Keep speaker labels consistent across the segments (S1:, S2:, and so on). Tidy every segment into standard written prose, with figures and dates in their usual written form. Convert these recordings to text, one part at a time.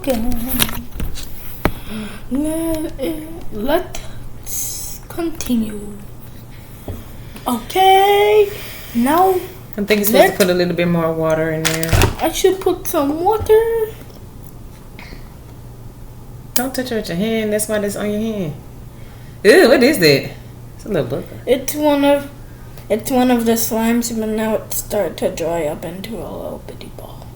S1: again. Let's continue. Okay, now
S2: I think you're supposed to put a little bit more water in there.
S1: I should put some water.
S2: Don't touch it with your hand. That's why that's on your hand. Ew, what is that? It's a little booger.
S1: It's one of the slimes, but now it's started to dry up into a little bitty ball.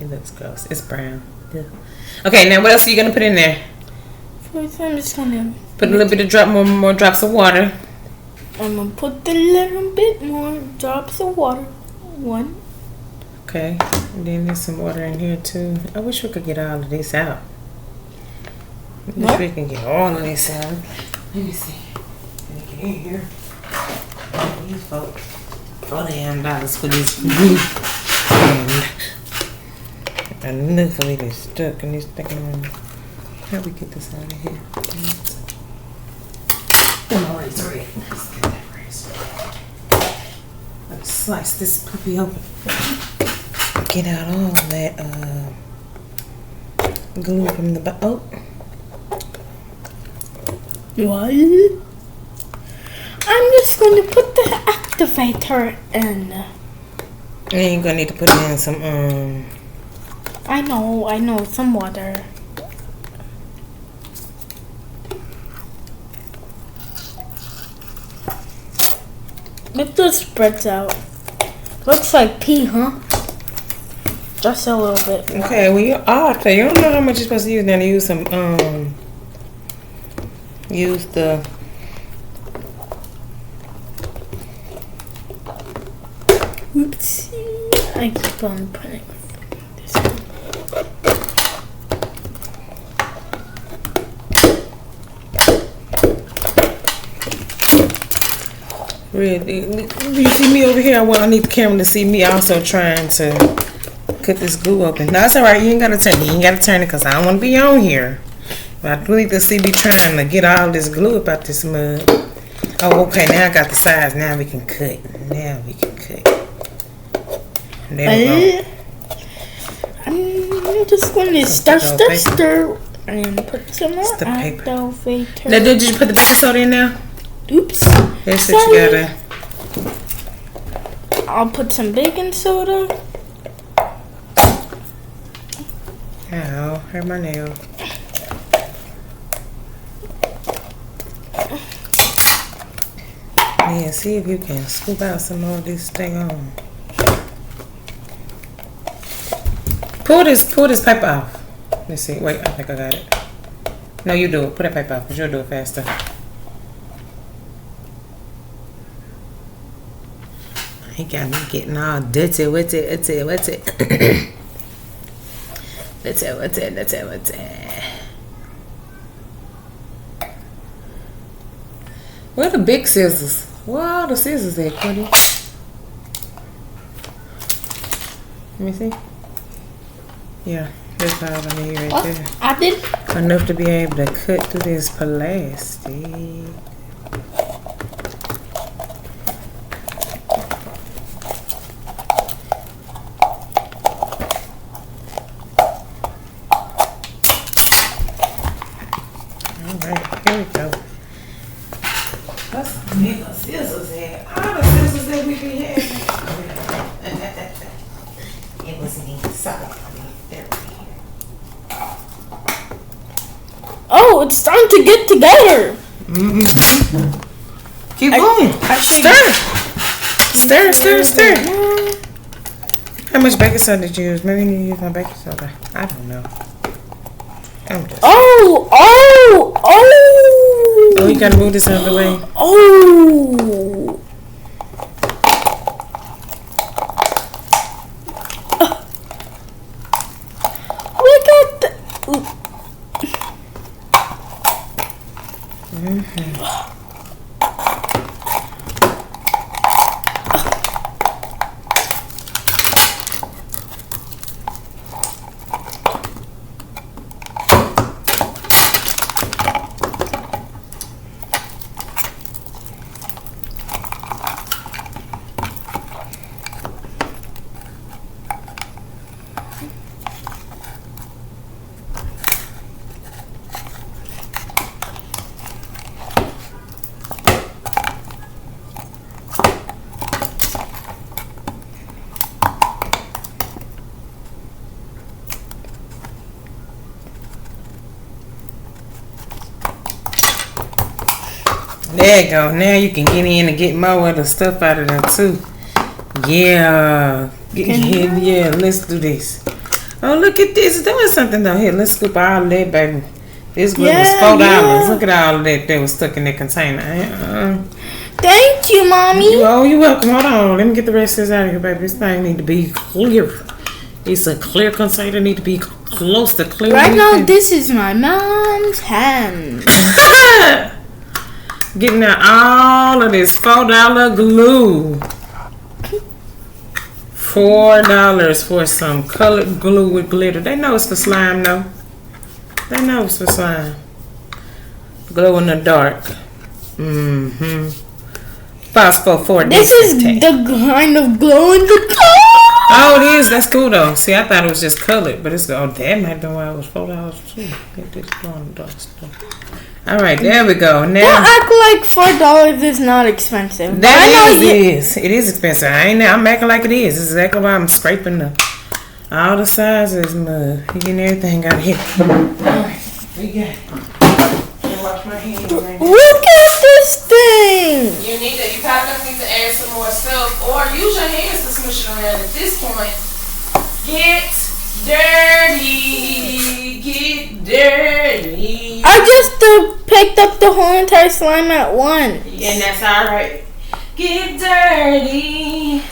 S2: It looks gross. It's brown. Yeah. Okay, now what else are you gonna put in there?
S1: First, I'm just gonna
S2: put a little bit of more drops of water.
S1: I'm gonna put a little bit more drops of water. One.
S2: Okay, and then there's some water in here too. I wish we could get all of this out. I wish we can get all of this out. Let me see. Let me get in here. These folks, $4 for this glue. And enough of it is stuck in this thing. How we get this out of here? I'm always ready. Let's get that razor. Let's slice this puppy open. Get out all that glue from the bottom. Oh.
S1: What? I'm just going to put the activator in.
S2: You ain't gonna need to put in some
S1: I know, some water. It just spreads out. Looks like pee, huh? Just a little bit.
S2: Okay, well you're off. You don't know how much you're supposed to use now to use some use the
S1: Oopsie. I keep on putting this one.
S2: Really, you see me over here? I need the camera to see me also trying to cut this glue open. No, it's alright. You ain't gotta turn it. You ain't gotta turn it because I don't want to be on here. But I do need to see me trying to get all this glue up out this mud. Oh, okay. Now I got the size. Now we can cut. Now we can cut. There we go.
S1: I'm just going to stir, and put some more activator.
S2: Now, did you put the baking soda in now?
S1: Oops.
S2: That's what you gotta.
S1: I'll put some baking soda.
S2: Ow, hurt my nail. Yeah, see if you can scoop out some more of this thing on. Pull this pipe off. Let's see. Wait, I think I got it. No, you do it. Put that pipe off because you'll do it faster. He got me getting all dirty. What's it? Where the big scissors? Where are the scissors at, Cody? Let me see. Yeah, that's all I need right there.
S1: I did.
S2: Enough to be able to cut through this plastic. Alright, here we go. That's some bigger scissors here. All the scissors that we be having. It wasn't even solid. There we go.
S1: Oh, it's time to get together.
S2: Keep going. Stir. How much baking soda did you use? Maybe you need to use my baking soda. I don't know. I'm just.
S1: Oh!
S2: Oh, you gotta move this out of the way.
S1: Oh! Look at the.
S2: There you go. Now you can get in and get more of the stuff out of there too. Yeah. Yeah, let's do this. Oh, look at this. It's doing something though. Here, let's scoop all of that, baby. This glue was $4. Yeah. Look at all of that was stuck in that container.
S1: Thank you, Mommy.
S2: You're welcome. Hold on. Let me get the rest of this out of here, baby. This thing need to be clear. It's a clear container. Need to be close to clear.
S1: Right now, this is my mom's hand.
S2: Getting out all of this $4 glue. $4 for some colored glue with glitter. They know it's for slime, though. They know it's for slime. Glow in the dark. Phosphor.
S1: This is the kind of glow in the dark.
S2: Oh, it is. That's cool though. See, I thought it was just colored, but it's that might have been why it was $4 too. Get this glow in the dark stuff. All right, there we go. Now
S1: don't act like $4 is not expensive.
S2: It is. It is expensive. I'm acting like it is. This is exactly why I'm scraping all the sizes, mud, getting everything out of here. All right, we got it. Wash my hands right now.
S1: Look at this thing.
S2: You probably gonna need to add some more stuff, or use your hands to smush it around. At this point, get dirty.
S1: I just picked up the whole entire slime at once.
S2: And that's all right. Get dirty.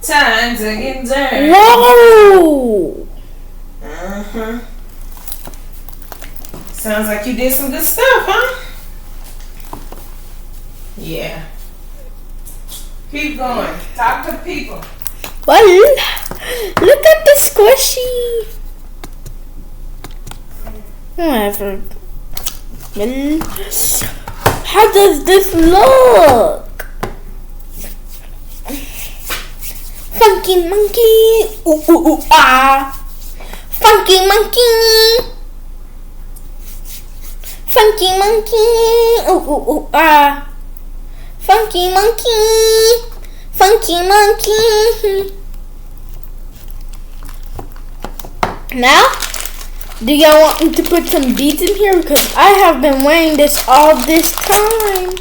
S2: Time to get dirty.
S1: Whoa.
S2: Sounds like you did some good stuff, huh? Yeah. Keep going. Talk to people.
S1: Well, look at the squishy. Whatever. How does this look? Funky monkey. Ooh, ooh, ooh, ah. Funky monkey. Funky monkey. Ooh, ooh, ooh, ah. Funky monkey. Funky monkey. Now, do y'all want me to put some beads in here? Because I have been wearing this all this time.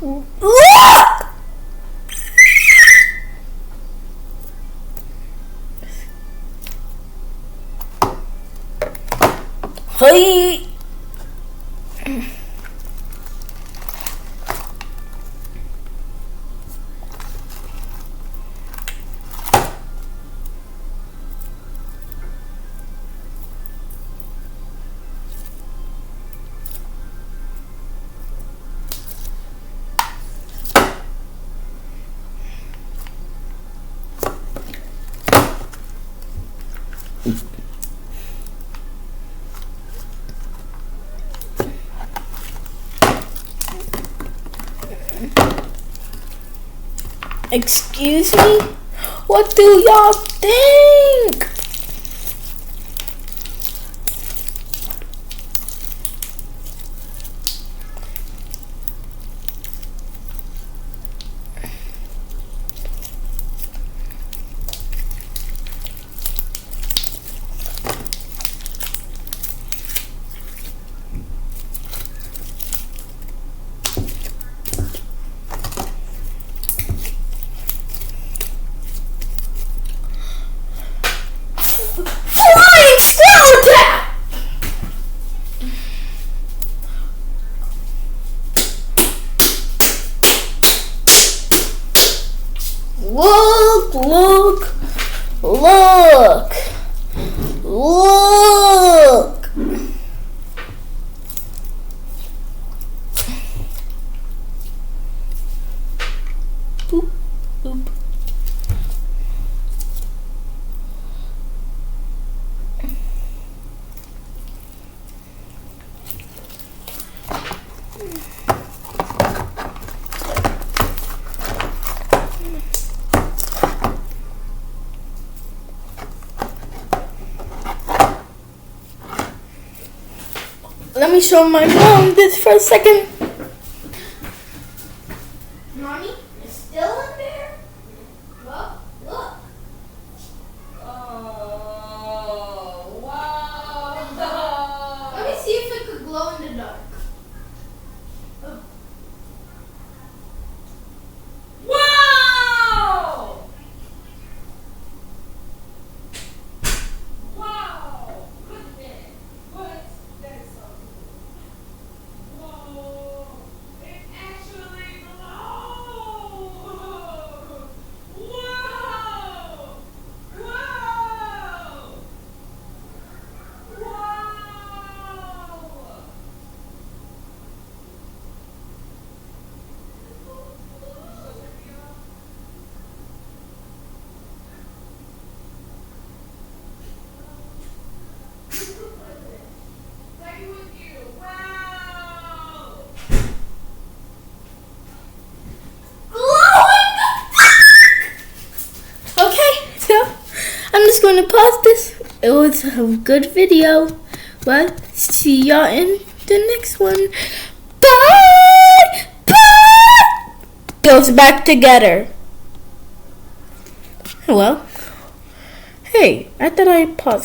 S1: Look! Hey! Excuse me? What do y'all think? look, look, look, look. Boop, boop. Let me show my mom this for a second. Mommy, it's still in there? Look, look.
S2: Oh, wow.
S1: Let me see if it could glow in the dark. Oh.
S2: Wow! Wow! Look at that. What? That is so cool. Whoa! It actually glows! Wow! Wow! Wow! Stay with you. Wow!
S1: Glow in the dark! Okay, so I'm just going to pause this. It was a good video. But see y'all in the next one. Bye! Bye! Goes back together. Well, hey, I thought I paused.